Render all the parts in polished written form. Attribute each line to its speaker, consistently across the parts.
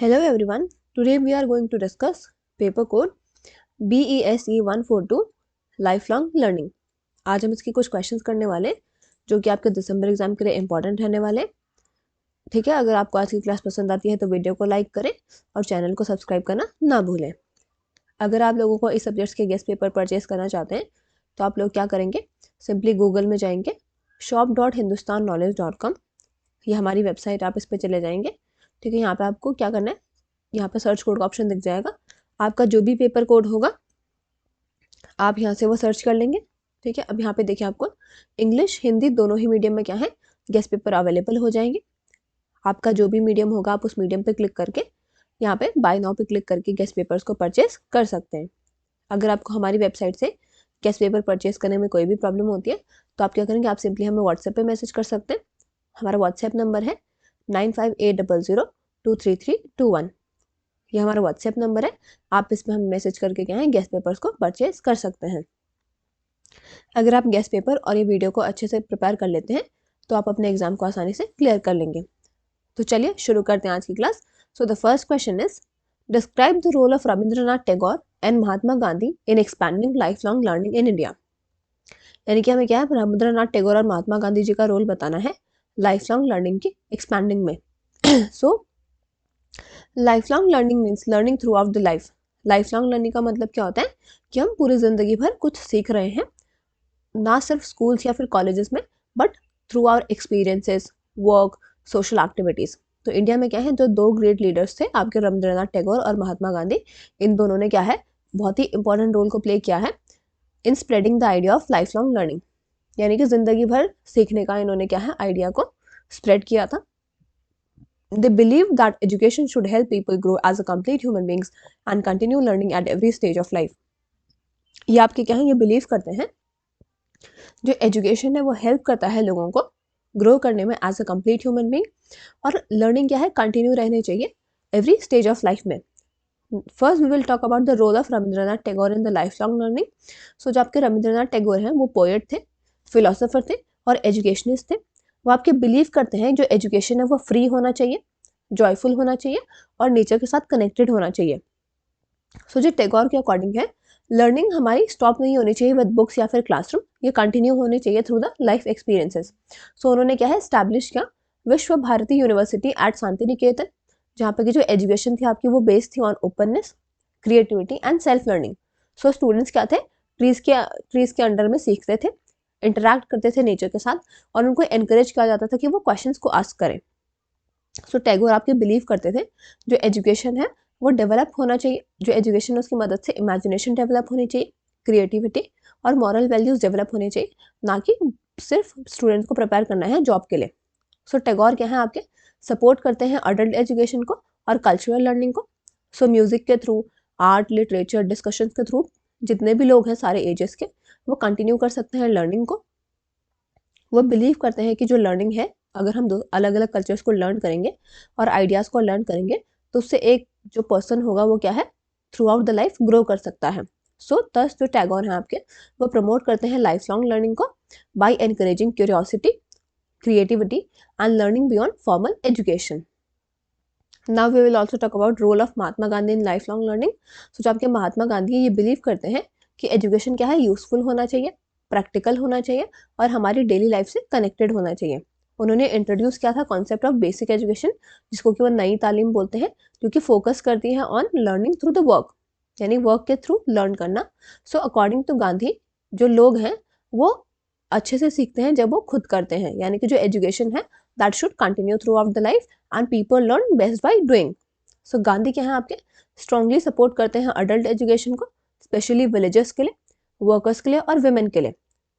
Speaker 1: Hello everyone. Today we are going to discuss paper code BESE 142 lifelong learning. आज हम इसके कुछ questions करने वाले जो कि आपके दिसंबर एग्जाम के लिए इंपॉर्टेंट रहने वाले। ठीक है, अगर आपको आज की क्लास पसंद आती है तो वीडियो को लाइक करें और चैनल को सब्सक्राइब करना ना भूलें। अगर आप लोगों को इस सब्जेक्ट्स के गेस्ट पेपर परचेज करना चाहते हैं तो आप लोग क्या करेंगे, सिंपली गूगल में जाएंगे shop.hindustanknowledge.com, ये हमारी वेबसाइट, आप इस पर चले जाएंगे। ठीक है, यहाँ पे आपको क्या करना है, यहाँ पे सर्च कोड का ऑप्शन दिख जाएगा। आपका जो भी पेपर कोड होगा आप यहाँ से वो सर्च कर लेंगे। ठीक है, अब यहाँ पे देखिए आपको इंग्लिश हिंदी दोनों ही मीडियम में क्या है, गेस्ट पेपर अवेलेबल हो जाएंगे। आपका जो भी मीडियम होगा आप उस मीडियम पे क्लिक करके यहाँ पे बाय नाउ पे क्लिक करके गेस्ट पेपर्स को परचेज कर सकते हैं। अगर आपको हमारी वेबसाइट से गेस्ट पेपर परचेज करने में कोई भी प्रॉब्लम होती है तो आप क्या करेंगे, आप सिंपली हमें व्हाट्सएप पे मैसेज कर सकते हैं। हमारा व्हाट्सएप नंबर है 9580023321। ये हमारा व्हाट्सएप नंबर है, आप इसमें हम मैसेज करके क्या है गेस्ट पेपर्स को परचेज कर सकते हैं। अगर आप गेस्ट पेपर और ये वीडियो को अच्छे से प्रिपेयर कर लेते हैं तो आप अपने एग्जाम को आसानी से क्लियर कर लेंगे। तो चलिए शुरू करते हैं आज की class. So the first question is, describe the role of Rabindranath Tagore and Mahatma Gandhi in expanding life long learning in India. यानी कि हमें क्या है, रविंद्रनाथ टैगोर और महात्मा गांधी जी का रोल बताना है लाइफ लॉन्ग लर्निंग की एक्सपैंडिंग में। So life long learning means learning through out the life. Life long learning का मतलब क्या होता है कि हम पूरी जिंदगी भर कुछ सीख रहे हैं, ना सिर्फ स्कूल्स या फिर कॉलेजेस में, but through our experiences, work, social activities. तो इंडिया में क्या है, जो दो ग्रेट लीडर्स थे आपके रविंद्रनाथ टैगोर और महात्मा गांधी, इन दोनों ने क्या है बहुत ही इंपॉर्टेंट रोल को प्ले किया है in spreading the idea of life long learning. यानी कि जिंदगी भर सीखने का इन्होंने क्या है आइडिया को स्प्रेड किया था। They believe that education should help people grow as a complete human beings and continue learning at every stage of life. ये आपके क्या है, ये बिलीव करते हैं जो एजुकेशन है वो हेल्प करता है लोगों को ग्रो करने में as a complete human being, और लर्निंग क्या है कंटिन्यू रहनी चाहिए एवरी स्टेज ऑफ लाइफ में। First we will talk about the role of Rabindranath Tagore in the life long learning. So जो आपके रविंद्रनाथ टैगोर हैं वो पोएट थे, फिलोसोफर थे और एजुकेशनिस्ट थे। वो आपके बिलीव करते हैं जो एजुकेशन है वो फ्री होना चाहिए, जॉयफुल होना चाहिए और नेचर के साथ कनेक्टेड होना चाहिए। सो जो टैगोर के अकॉर्डिंग है, लर्निंग हमारी स्टॉप नहीं होनी चाहिए विद बुक्स या फिर क्लासरूम, ये कंटिन्यू होनी चाहिए थ्रू द लाइफ एक्सपीरियंसेस। सो उन्होंने क्या है स्टैब्लिश किया विश्व भारती यूनिवर्सिटी एट शांति निकेतन, जहाँ पे की जो एजुकेशन थी आपकी वो बेस्ड थी on openness, creativity and self learning. So students क्या थे, ट्रीज के अंडर में सीखते थे, इंटरैक्ट करते थे नेचर के साथ, और उनको एनकरेज किया जाता था कि वो क्वेश्चंस को आस्क करें। सो टैगोर आपके बिलीव करते थे जो एजुकेशन है वो डेवलप होना चाहिए, जो एजुकेशन है उसकी मदद से इमेजिनेशन डेवलप होनी चाहिए, क्रिएटिविटी और मॉरल वैल्यूज डेवलप होने चाहिए, ना कि सिर्फ स्टूडेंट्स को प्रिपेयर करना है जॉब के लिए। सो टैगोर क्या है आपके सपोर्ट करते हैं अडल्ट एजुकेशन को और कल्चरल लर्निंग को। सो म्यूजिक के थ्रू, आर्ट, लिटरेचर, डिस्कशन के थ्रू जितने भी लोग हैं सारे एजेस के, वो कंटिन्यू कर सकते हैं लर्निंग को। वो बिलीव करते हैं कि जो लर्निंग है, अगर हम दो अलग अलग कल्चर्स को लर्न करेंगे और आइडियाज़ को लर्न करेंगे तो उससे एक जो पर्सन होगा वो क्या है through out the life grow कर सकता है। सो दस जो टैगोर हैं आपके वो प्रमोट करते हैं लाइफ लॉन्ग लर्निंग को by encouraging curiosity, creativity and learning beyond formal education. Now we will also talk about role of Mahatma Gandhi in life long learning. So जो आपके महात्मा गांधी ये बिलीव करते हैं कि एजुकेशन क्या है यूजफुल होना चाहिए, प्रैक्टिकल होना चाहिए और हमारी डेली लाइफ से कनेक्टेड होना चाहिए। उन्होंने इंट्रोड्यूस किया था कॉन्सेप्ट ऑफ बेसिक एजुकेशन, जिसको कि वो नई तालीम बोलते हैं, जो कि फोकस करती है on learning through the work, यानी वर्क के थ्रू लर्न करना। सो अकॉर्डिंग टू गांधी जो लोग हैं वो अच्छे से सीखते हैं जब वो खुद करते हैं, यानी कि जो एजुकेशन है that should continue throughout the life and people learn best by doing. So Gandhi क्या है आपके स्ट्रांगली सपोर्ट करते हैं अडल्ट एजुकेशन को, स्पेशली विलेजर्स के लिए, वर्कर्स के लिए और वुमेन के लिए।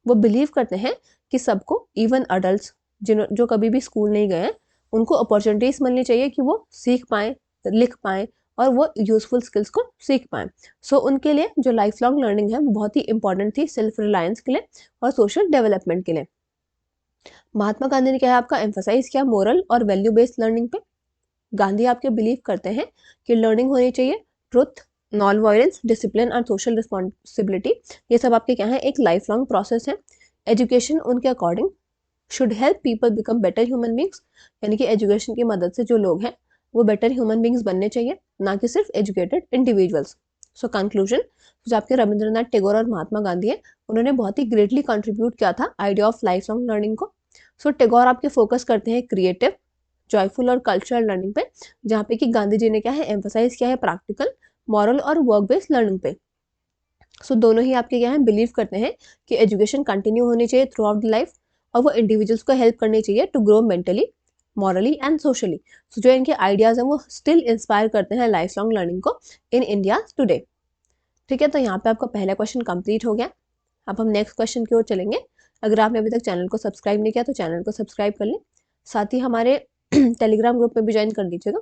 Speaker 1: वो बिलीव करते हैं कि सबको, इवन अडल्ट्स जो कभी भी स्कूल नहीं गए हैं, उनको अपॉर्चुनिटीज मिलनी चाहिए कि वो सीख पाएँ, लिख पाएँ और वो यूजफुल स्किल्स को सीख पाएँ। सो उनके लिए जो लाइफ लॉन्ग लर्निंग है वो बहुत ही इंपॉर्टेंट थी सेल्फ रिलायंस के लिए और सोशल डेवलपमेंट के लिए। महात्मा गांधी ने क्या है आपका एम्फोसाइज किया मोरल और वैल्यू बेस्ड लर्निंग पे। गांधी आपके बिलीव करते हैं कि लर्निंग होनी चाहिए ट्रुथ, नॉन वायलेंस, डिसिप्लिन और सोशल रिस्पॉन्सिबिलिटी। ये सब आपके क्या है एक लाइफ लॉन्ग प्रोसेस है। एजुकेशन उनके according should help people become better human beings, यानी कि एजुकेशन की मदद से जो लोग हैं वो बेटर ह्यूमन बींग्स बनने चाहिए, ना कि सिर्फ एजुकेटेड इंडिविजुअल्स। सो कंक्लूजन, जो आपके रविंद्रनाथ टैगोर और महात्मा गांधी है, उन्होंने बहुत ही ग्रेटली कंट्रीब्यूट किया था idea of life long learning को। सो टैगोर आपके फोकस करते हैं क्रिएटिव, जॉयफुल और कल्चरल लर्निंग पे, जहाँ पे कि गांधी जी ने क्या है एम्फोसाइज किया है प्रैक्टिकल, मॉरल और वर्क बेस्ड लर्निंग पे। सो दोनों ही आपके क्या है बिलीव करते हैं कि एजुकेशन कंटिन्यू होनी चाहिए थ्रू आउट द लाइफ, और वो इंडिविजुअल्स को हेल्प करनी चाहिए to grow mentally, morally and socially. So जो इनके आइडियाज हैं वो स्टिल इंस्पायर करते हैं लाइफ लॉन्ग लर्निंग को इन इंडिया टुडे। ठीक है, तो यहाँ पे आपका पहला क्वेश्चन कंप्लीट हो गया। अब हम नेक्स्ट क्वेश्चन की ओर चलेंगे। अगर आपने अभी तक चैनल को सब्सक्राइब नहीं किया तो चैनल को सब्सक्राइब कर लें, साथ ही हमारे टेलीग्राम ग्रुप में भी ज्वाइन कर लीजिएगा,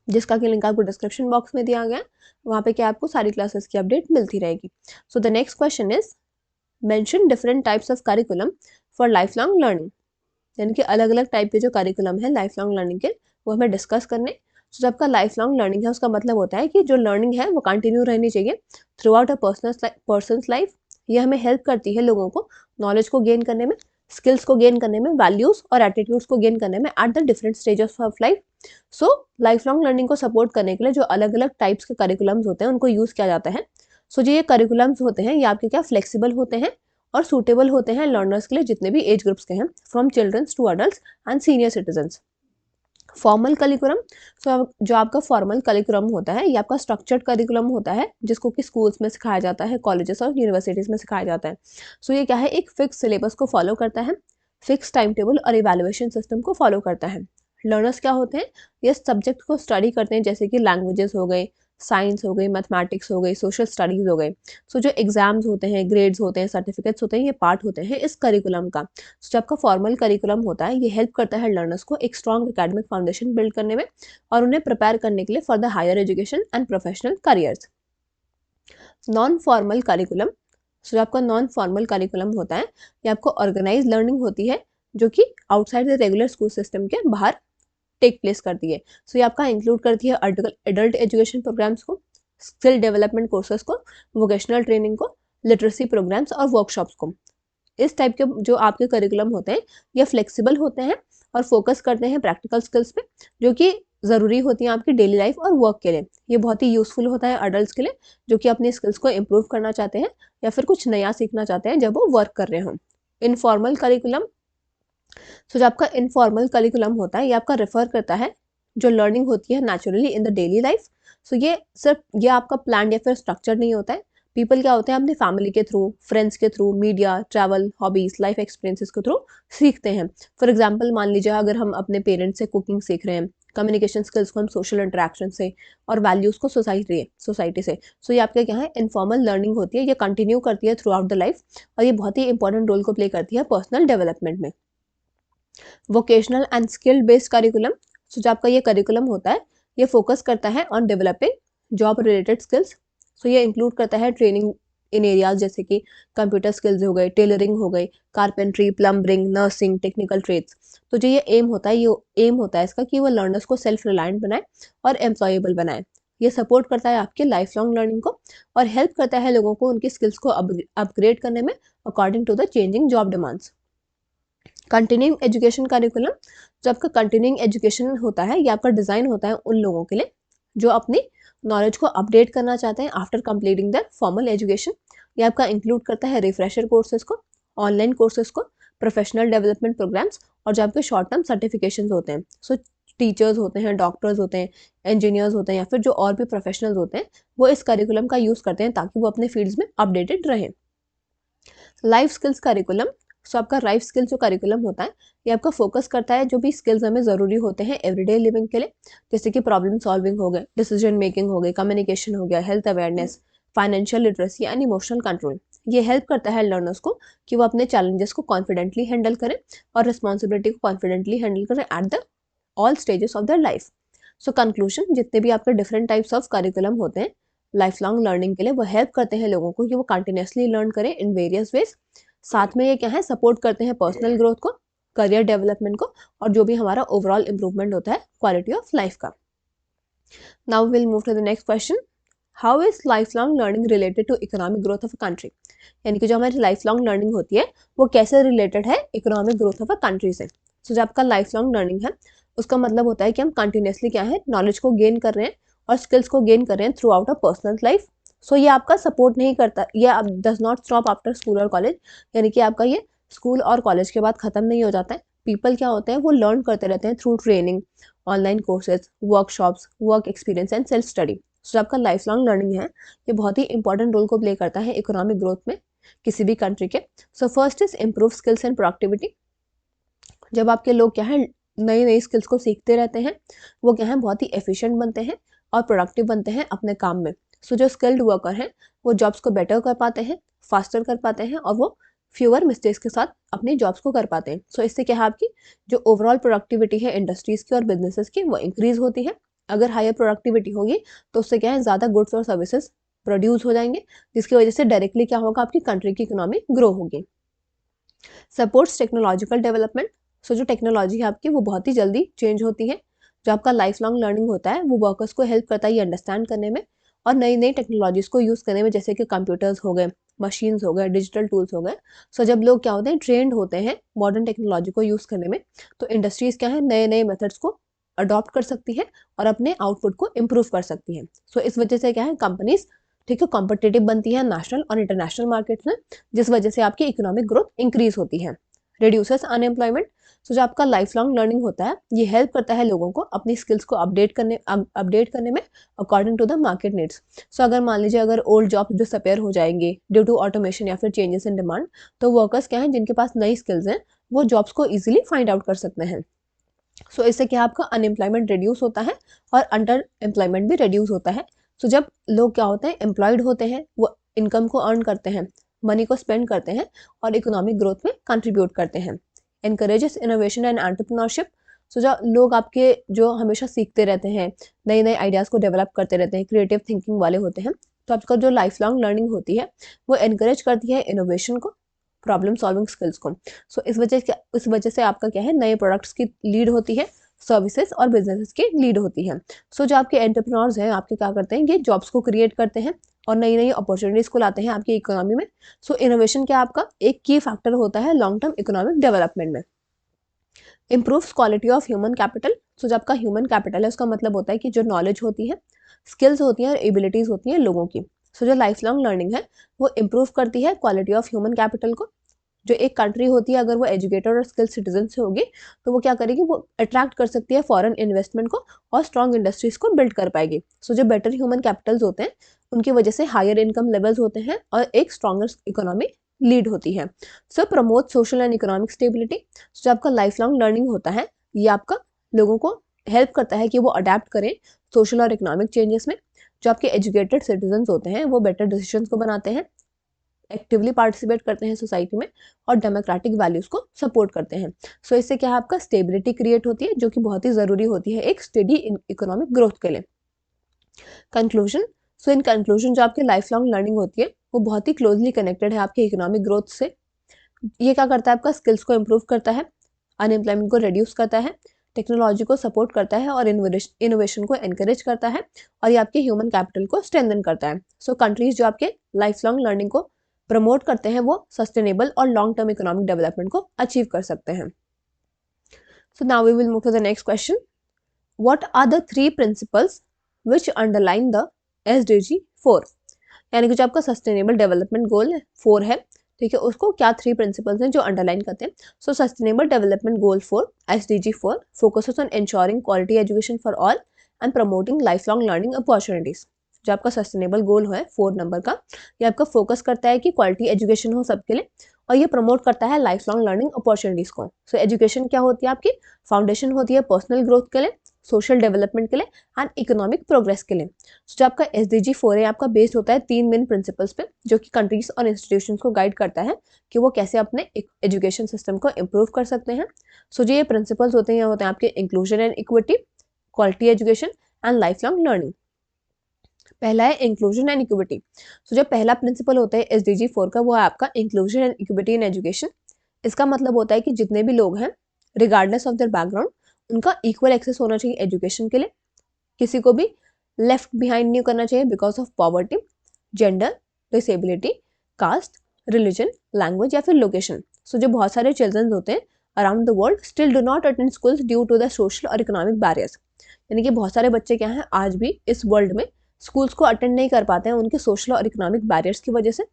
Speaker 1: जिसका कि लिंक आपको डिस्क्रिप्शन बॉक्स में दिया गया है। वहाँ पे क्या आपको सारी क्लासेस की अपडेट मिलती रहेगी। So the next question is mention different types of curriculum for life long learning, यानी कि अलग अलग टाइप के जो करिकुलम है लाइफ लॉन्ग लर्निंग के, वो हमें डिस्कस करने। तो जब आपका लाइफ लॉन्ग लर्निंग है उसका मतलब होता है कि जो लर्निंग है वो कंटिन्यू रहनी चाहिए through out a person's life. ये हमें हेल्प करती है लोगों को नॉलेज को गेन करने में, स्किल्स को गेन करने में, वैल्यूज और एटीट्यूड्स को गेन करने में at the different stages of life. So life long learning को सपोर्ट करने के लिए जो अलग अलग टाइप्स के करिकुलम्स होते हैं उनको यूज किया जाता है। सो जो ये करिकुलम्स होते हैं ये आपके क्या फ्लेक्सिबल होते हैं और सूटेबल होते हैं लर्नर्स के लिए, जितने भी एज ग्रुप्स के हैं, from childrens to adult and senior citizens. Formal curriculum, so जो आपका फॉर्मल करिकुलम होता है ये आपका स्ट्रक्चर्ड करिकुलम होता है, जिसको कि स्कूल्स में सिखाया जाता है, कॉलेजेस और यूनिवर्सिटीज़ में सिखाया जाता है। सो ये क्या है एक फिक्स सिलेबस को फॉलो करता है, फिक्स टाइम टेबल और इवैल्यूएशन सिस्टम को फॉलो करता है। लर्नर्स क्या होते हैं, ये सब्जेक्ट को स्टडी करते हैं, जैसे कि लैंग्वेजेस हो गए, साइंस हो गई, मैथमेटिक्स हो गई, सोशल स्टडीज़ हो गए। सो जो एग्जाम्स होते हैं, ग्रेड्स होते हैं, सर्टिफिकेट्स होते हैं, ये पार्ट होते हैं इस करिकुलम का। सो जो आपका फॉर्मल करिकुलम होता है ये हेल्प करता है लर्नर्स को एक स्ट्रॉन्ग एकेडमिक फाउंडेशन बिल्ड करने में और उन्हें प्रिपेयर करने के लिए for the higher education and professional careers. Non formal curriculum, so आपका नॉन फॉर्मल करिकुलम होता है ये आपको ऑर्गेनाइज लर्निंग होती है, जो कि outside the regular school system के बाहर टेक प्लेस करती है। सो ये आपका इंक्लूड करती है एडल्ट एजुकेशन प्रोग्राम्स को, स्किल डेवलपमेंट कोर्सेज को, वोकेशनल ट्रेनिंग को, लिटरेसी प्रोग्राम्स और वर्कशॉप्स को। इस टाइप के जो आपके करिकुलम होते हैं ये फ्लेक्सिबल होते हैं और फोकस करते हैं प्रैक्टिकल स्किल्स पे, जो कि ज़रूरी होती हैं आपकी डेली लाइफ और वर्क के लिए। ये बहुत ही यूज़फुल होता है अडल्ट के लिए, जो कि अपनी स्किल्स को इम्प्रूव करना चाहते हैं या फिर कुछ नया सीखना चाहते हैं जब वो वर्क कर रहे हों। इनफॉर्मल करिकुलम, सो जो आपका इनफॉर्मल करिकुलम होता है ये आपका रेफर करता है जो लर्निंग होती है naturally in the daily life. So ये सिर्फ ये आपका प्लान या फिर स्ट्रक्चर नहीं होता है। पीपल क्या होते हैं अपने फैमिली के थ्रू, फ्रेंड्स के through, media, travel, hobbies, life experiences के थ्रू सीखते हैं। फॉर एग्जाम्पल मान लीजिए अगर हम अपने पेरेंट्स से कुकिंग सीख रहे हैं, कम्युनिकेशन स्किल्स को हम सोशल इंटरेक्शन से, और वैल्यूज़ को सोसाइटी से। सो ये आपका क्या है इनफॉर्मल लर्निंग होती है, ये कंटिन्यू करती है थ्रू आउट द लाइफ और ये बहुत ही इंपॉर्टेंट रोल को प्ले करती है पर्सनल डेवलपमेंट में। Vocational and skill based curriculum, so जो आपका ये करिकुलम होता है ये फोकस करता है on developing job related skills. So ये इंक्लूड करता है ट्रेनिंग इन एरियाज जैसे कि कंप्यूटर स्किल्स हो गए, टेलरिंग हो गई, carpentry, plumbering, nursing, technical trades. तो जो ये एम होता है इसका कि वो लर्नर्स को सेल्फ रिलायंट बनाए और एम्प्लॉयबल बनाए। ये सपोर्ट करता है आपके लाइफ लॉन्ग लर्निंग को और हेल्प करता है लोगों को उनकी स्किल्स को अपग्रेड करने में according to the changing job demands. Continuing education curriculum, जो आपका कंटिन्यूइंग एजुकेशन होता है ये आपका डिज़ाइन होता है उन लोगों के लिए जो अपनी नॉलेज को अपडेट करना चाहते हैं after completing the formal education. ये आपका इंक्लूड करता है रिफ्रेशर कोर्सेज को, ऑनलाइन कोर्सेज को, प्रोफेशनल डेवलपमेंट प्रोग्राम्स और जो आपके शॉर्ट टर्म सर्टिफिकेशंस होते हैं। सो टीचर्स होते हैं, डॉक्टर्स होते हैं, इंजीनियर्स होते हैं या फिर जो और भी प्रोफेशनल्स होते हैं वो इस करिकुलम का यूज़ करते हैं ताकि वो अपने फील्ड्स में अपडेटेड रहें। लाइफ स्किल्स करिकुलम, सो आपका लाइफ स्किल्स जो करिकुलम होता है ये आपका फोकस करता है जो भी स्किल्स हमें ज़रूरी होते हैं एवरीडे लिविंग के लिए, जैसे कि प्रॉब्लम सॉल्विंग हो गए, डिसीजन मेकिंग हो गई, कम्युनिकेशन हो गया, health awareness, financial literacy and emotional control. ये हेल्प करता है लर्नर्स को कि वो अपने चैलेंजेस को कॉन्फिडेंटली हैंडल करें और रिस्पॉन्सिबिलिटी को कॉन्फिडेंटली हैंडल करें at the all stages of their life. So conclusion, जितने भी आपके डिफरेंट टाइप्स ऑफ करिकुलम होते हैं लाइफ लॉन्ग लर्निंग के लिए वो हेल्प करते हैं लोगों को कि वो कंटिन्यूसली लर्न करें इन वेरियस वेज। साथ में ये क्या है सपोर्ट करते हैं पर्सनल ग्रोथ को, करियर डेवलपमेंट को और जो भी हमारा ओवरऑल इंप्रूवमेंट होता है क्वालिटी ऑफ लाइफ का। Now will move to the next question, how is life long learning related to economic growth of a country, यानी कि जो हमारी लाइफ लॉन्ग लर्निंग होती है वो कैसे रिलेटेड है economic growth of a country से। सो जो आपका लाइफ लॉन्ग लर्निंग है उसका मतलब होता है कि हम कंटिन्यूसली क्या है नॉलेज को गेन कर रहे हैं और स्किल्स को गेन कर रहे हैं throughout a personal life. So ये आपका सपोर्ट नहीं करता, ये आप does not stop after school और कॉलेज, यानी कि आपका ये स्कूल और कॉलेज के बाद खत्म नहीं हो जाता है। पीपल क्या होते हैं वो लर्न करते रहते हैं through training, online courses, workshops, work experience and self study. So आपका लाइफ लॉन्ग लर्निंग है, ये बहुत ही इंपॉर्टेंट रोल को प्ले करता है इकोनॉमिक ग्रोथ में किसी भी कंट्री के। So first is improve skills and productivity. जब आपके लोग क्या है नई नई स्किल्स को सीखते रहते हैं, वो क्या है बहुत ही एफिशिएंट बनते हैं और प्रोडक्टिव बनते हैं अपने काम में। सो जो स्किल्ड वर्कर हैं वो जॉब्स को बेटर कर पाते हैं, फास्टर कर पाते हैं और वो फ्यूअर मिस्टेक्स के साथ अपनी जॉब्स को कर पाते हैं। सो इससे क्या है आपकी जो ओवरऑल प्रोडक्टिविटी है इंडस्ट्रीज की और बिजनेसेस की वो इंक्रीज होती है। अगर हायर प्रोडक्टिविटी होगी तो उससे क्या है ज़्यादा गुड्स और सर्विसेज प्रोड्यूस हो जाएंगे, जिसकी वजह से डायरेक्टली क्या होगा आपकी कंट्री की इकोनॉमी ग्रो होगी। Supports technological development. सो जो टेक्नोलॉजी है आपकी वो बहुत ही जल्दी चेंज होती है। जो आपका लाइफ लॉन्ग लर्निंग होता है वो वर्कर्स को हेल्प करता है ये अंडरस्टैंड करने में और नई नई टेक्नोलॉजीज को यूज़ करने में, जैसे कि कंप्यूटर्स हो गए, मशीन्स हो गए, डिजिटल टूल्स हो गए। सो जब लोग क्या होते हैं ट्रेंड होते हैं मॉडर्न टेक्नोलॉजी को यूज़ करने में, तो इंडस्ट्रीज क्या है नए नए मेथड्स को अडॉप्ट कर सकती है और अपने आउटपुट को इम्प्रूव कर सकती है। सो इस वजह से क्या है कंपनीज ठीक है कॉम्पिटिटिव बनती है नेशनल और इंटरनेशनल मार्केट्स में, जिस वजह से आपकी इकोनॉमिक ग्रोथ इंक्रीज होती है। Reduces unemployment. सो जो आपका लाइफ लॉन्ग लर्निंग होता है ये हेल्प करता है लोगों को अपनी स्किल्स को अपडेट करने में according to the market needs. So अगर मान लीजिए अगर ओल्ड जॉब्स डिसअपेयर हो जाएंगे ड्यू टू ऑटोमेशन या फिर चेंजेस इन डिमांड, तो वर्कर्स क्या हैं जिनके पास नई स्किल्स हैं वो जॉब्स को ईजिली फाइंड आउट कर सकते हैं। सो इससे क्या आपका अनएम्प्लॉयमेंट रिड्यूस होता है और अंडर एम्प्लॉयमेंट भी रिड्यूस होता है। सो जब लोग क्या होते हैं एम्प्लॉयड होते हैं वो इनकम को अर्न करते हैं, मनी को स्पेंड करते हैं और इकोनॉमिक ग्रोथ में कंट्रीब्यूट करते हैं। Encourages innovation and entrepreneurship. So जो लोग आपके जो हमेशा सीखते रहते हैं, नए नए आइडियाज़ को डेवलप करते रहते हैं, क्रिएटिव थिंकिंग वाले होते हैं, तो आपका जो लाइफ लॉन्ग लर्निंग होती है वो एनकरेज करती है इनोवेशन को, प्रॉब्लम सॉल्विंग स्किल्स को। सो इस वजह से आपका क्या है नए प्रोडक्ट्स की लीड होती है, सर्विसेज और बिजनेसेस की लीड होती है। सो जो आपके एंटरप्रेन्योर्स हैं आपके क्या करते हैं ये जॉब्स को क्रिएट करते हैं और नई नई अपॉर्चुनिटीज़ को लाते हैं आपकी इकोनॉमी में। सो इनोवेशन क्या आपका एक की फैक्टर होता है लॉन्ग टर्म इकोनॉमिक डेवलपमेंट में। Improves quality of human capital. So जब आपका ह्यूमन कैपिटल है उसका मतलब होता है कि जो नॉलेज होती है, स्किल्स होती हैं और एबिलिटीज़ होती हैं लोगों की। सो जो लाइफ लॉन्ग लर्निंग है वो इम्प्रूव करती है क्वालिटी ऑफ ह्यूमन कैपिटल को। जो एक कंट्री होती है अगर वो एजुकेटेड और स्किल सिटीजन से होगी तो वो क्या करेगी वो अट्रैक्ट कर सकती है फॉरेन इन्वेस्टमेंट को और स्ट्रॉन्ग इंडस्ट्रीज को बिल्ड कर पाएगी। सो जो बेटर ह्यूमन कैपिटल्स होते हैं उनकी वजह से हायर इनकम लेवल्स होते हैं और एक स्ट्रॉन्गर इकोनॉमी लीड होती है। So promote social and economic stability. जो आपका लाइफ लॉन्ग लर्निंग होता है ये आपका लोगों को हेल्प करता है कि वो अडेप्ट करें सोशल और इकोनॉमिक चेंजेस में। जो आपके एजुकेटेड सिटीजन होते हैं वो बेटर डिसीजंस को बनाते हैं, एक्टिवली पार्टिसिपेट करते हैं सोसाइटी में और डेमोक्रेटिक वैल्यूज़ को सपोर्ट करते हैं। सो इससे क्या है आपका स्टेबिलिटी क्रिएट होती है जो कि बहुत ही ज़रूरी होती है एक स्टेडी इकोनॉमिक ग्रोथ के लिए। कंक्लूजन। सो इन कंक्लूजन जो आपकी लाइफ लॉन्ग लर्निंग होती है वो बहुत ही क्लोजली कनेक्टेड है आपके इकोनॉमिक ग्रोथ से। ये क्या करता है आपका स्किल्स को इम्प्रूव करता है, अनएम्प्लॉयमेंट को रिड्यूस करता है, टेक्नोलॉजी को सपोर्ट करता है और इनोवेशन को एनकरेज करता है और ये आपके ह्यूमन कैपिटल को स्ट्रेंथन करता है। सो कंट्रीज जो आपके लाइफ लॉन्ग लर्निंग को प्रमोट करते हैं वो सस्टेनेबल और लॉन्ग टर्म इकोनॉमिक डेवलपमेंट को अचीव कर सकते हैं। So now we will move to the next question. What are the 3 principles which underline the SDG 4? यानी कि जो आपका सस्टेनेबल डेवलपमेंट गोल 4 है, ठीक है, उसको क्या 3 प्रिंसिपल्स हैं जो अंडरलाइन करते हैं। सो sustainable development goal 4 SDG 4 focuses on ensuring quality education for all and promoting life long learning opportunities. जो आपका सस्टेनेबल गोल है 4 नंबर का, ये आपका फोकस करता है कि क्वालिटी एजुकेशन हो सबके लिए और ये प्रमोट करता है लाइफ लॉन्ग लर्निंग अपॉर्चुनिटीज़ को। सो एजुकेशन क्या होती है आपकी फाउंडेशन होती है पर्सनल ग्रोथ के लिए, सोशल डेवलपमेंट के लिए एंड इकोनॉमिक प्रोग्रेस के लिए। सो जो आपका SDG 4 है आपका बेस्ड होता है 3 मेन प्रिंसिपल्स पे जो कि कंट्रीज और इंस्टीट्यूशंस को गाइड करता है कि वो कैसे अपने एजुकेशन सिस्टम को इम्प्रूव कर सकते हैं। सो जो ये प्रिंसिपल्स होते हैं आपके inclusion and equity, quality education and life long learning. पहला है इंक्लूजन एंड इक्विटी। सो जो पहला प्रिंसिपल होता है SDG 4 का वो है आपका inclusion and equity in education. इसका मतलब होता है कि जितने भी लोग हैं रिगार्डलेस ऑफ देयर बैकग्राउंड उनका इक्वल एक्सेस होना चाहिए एजुकेशन के लिए। किसी को भी लेफ्ट बिहाइंड नहीं करना चाहिए because of poverty, gender, disability, caste, religion, language या फिर लोकेशन। सो जो बहुत सारे चिल्ड्रंस होते हैं around the world still do not attend schools due to the social और economic barriers। यानी कि बहुत सारे बच्चे क्या हैं आज भी इस वर्ल्ड में स्कूल्स को अटेंड नहीं कर पाते हैं उनके सोशल और इकोनॉमिक बैरियर्स की वजह से।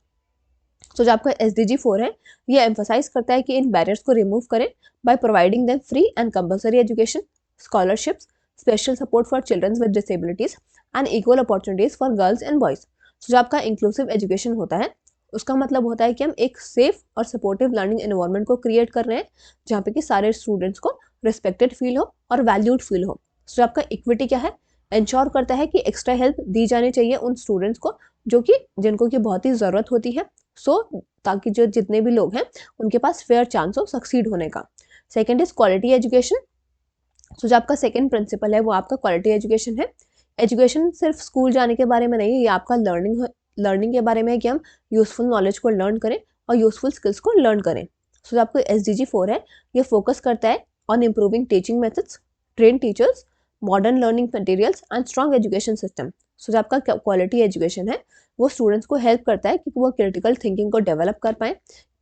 Speaker 1: जो आपका SDG 4 है ये एम्फोसाइज करता है कि इन बैरियर्स को रिमूव करें by providing them free and compulsory education, scholarships, special support for childrens with disabilities and equal opportunities for girls and boys. जो आपका इंक्लूसिव एजुकेशन होता है उसका मतलब होता है कि हम एक सेफ और सपोर्टिव लर्निंग एनवायरनमेंट को क्रिएट कर रहे हैं जहाँ पे कि सारे स्टूडेंट्स को रिस्पेक्टेड फील हो और वैल्यूड फील हो। जो आपका इक्विटी क्या है, इंश्योर करता है कि एक्स्ट्रा हेल्प दी जानी चाहिए उन स्टूडेंट्स को जो कि जिनको की बहुत ही ज़रूरत होती है, ताकि जो जितने भी लोग हैं उनके पास फेयर चांस हो सक्सीड होने का। Second is quality education. जो आपका सेकेंड प्रिंसिपल है वो आपका क्वालिटी एजुकेशन है। एजुकेशन सिर्फ स्कूल जाने के बारे में नहीं है, ये आपका लर्निंग के बारे में है कि हम यूजफुल नॉलेज को लर्न करें और यूजफुल स्किल्स को लर्न करें। सो आपको SDG 4 है ये फोकस करता है on improving teaching methods, train teachers, modern learning materials and strong education system. So जो आपका क्वालिटी एजुकेशन है वो स्टूडेंट्स को हेल्प करता है कि वो क्रिटिकल थिंकिंग को डेवलप कर पाएँ,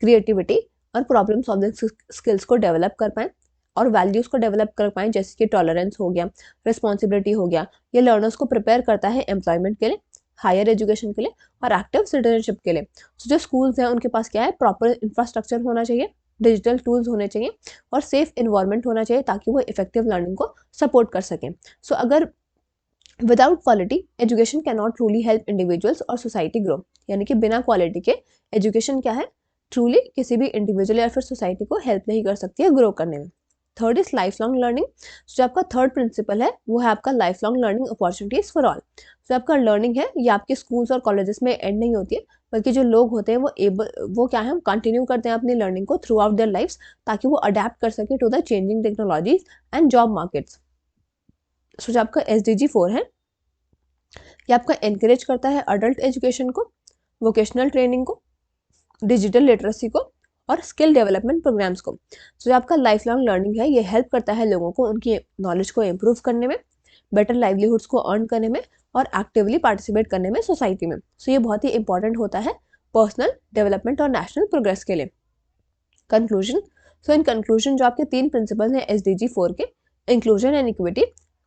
Speaker 1: क्रिएटिविटी और प्रॉब्लम सॉल्विंग स्किल्स को डेवलप कर पाएँ और वैल्यूज़ को डेवलप कर पाएँ, जैसे कि टॉलरेंस हो गया, रिस्पॉन्सिबिलिटी हो गया। ये लर्नर्स को प्रिपेयर करता है एम्प्लॉयमेंट के लिए, हायर एजुकेशन के लिए और एक्टिव सिटीजनशिप के लिए। तो जो स्कूल्स हैं उनके पास क्या है, प्रॉपर इंफ्रास्ट्रक्चर होना चाहिए, डिजिटल टूल्स होने चाहिए और सेफ इन्वायरमेंट होना चाहिए ताकि वो इफेक्टिव लर्निंग को सपोर्ट कर सकें। सो अगर without quality education can not truly help individuals और सोसाइटी ग्रो। यानी कि बिना क्वालिटी के एजुकेशन क्या है, ट्रूली किसी भी इंडिविजुअल या फिर सोसाइटी को हेल्प नहीं कर सकती है ग्रो करने में। Third is life long learning. जो आपका थर्ड प्रिंसिपल है वो है आपका life long learning opportunities for all. जो आपका लर्निंग है ये आपके स्कूल्स और कॉलेजेस में एंड नहीं होती है, बल्कि जो लोग होते हैं वो क्या है, कंटिन्यू करते हैं अपनी लर्निंग को थ्रू आउट देयर लाइफ्स ताकि वो अडेप्ट कर सके to the changing technologies and job markets. So जो आपका SDG 4 है ये आपका एनकरेज करता है अडल्ट एजुकेशन को, वोकेशनल ट्रेनिंग को, डिजिटल लिटरेसी को और स्किल डेवलपमेंट प्रोग्राम्स को। जो आपका लाइफ लॉन्ग लर्निंग है ये हेल्प करता है लोगों को उनकी नॉलेज को इम्प्रूव करने में, बेटर लाइवलीहुड्स को अर्न करने में और एक्टिवली पार्टिसिपेट करने में सोसाइटी में। सो ये बहुत ही इंपॉर्टेंट होता है पर्सनल डेवलपमेंट और नेशनल प्रोग्रेस के लिए। कंक्लूजन। सो इन कंक्लूजन जो आपके 3 प्रिंसिपल हैं SDG 4 के, inclusion and equity,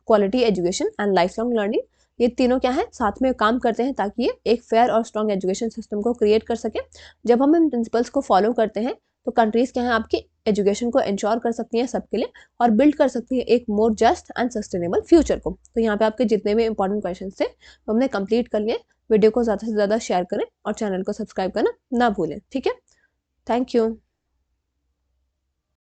Speaker 1: quality education and life long learning, ये तीनों क्या है साथ में काम करते हैं ताकि ये एक फेयर और स्ट्रॉन्ग एजुकेशन सिस्टम को क्रिएट कर सके। जब हम इन प्रिंसिपल्स को फॉलो करते हैं तो कंट्रीज क्या है आपकी एजुकेशन को इंश्योर कर सकती हैं सबके लिए और बिल्ड कर सकती है एक more just and sustainable future को। तो यहाँ पे आपके जितने भी इंपॉर्टेंट क्वेश्चन थे वो हमने कंप्लीट कर लिए। वीडियो को ज़्यादा से ज़्यादा शेयर करें और चैनल को सब्सक्राइब करना ना भूलें। ठीक है, थैंक यू।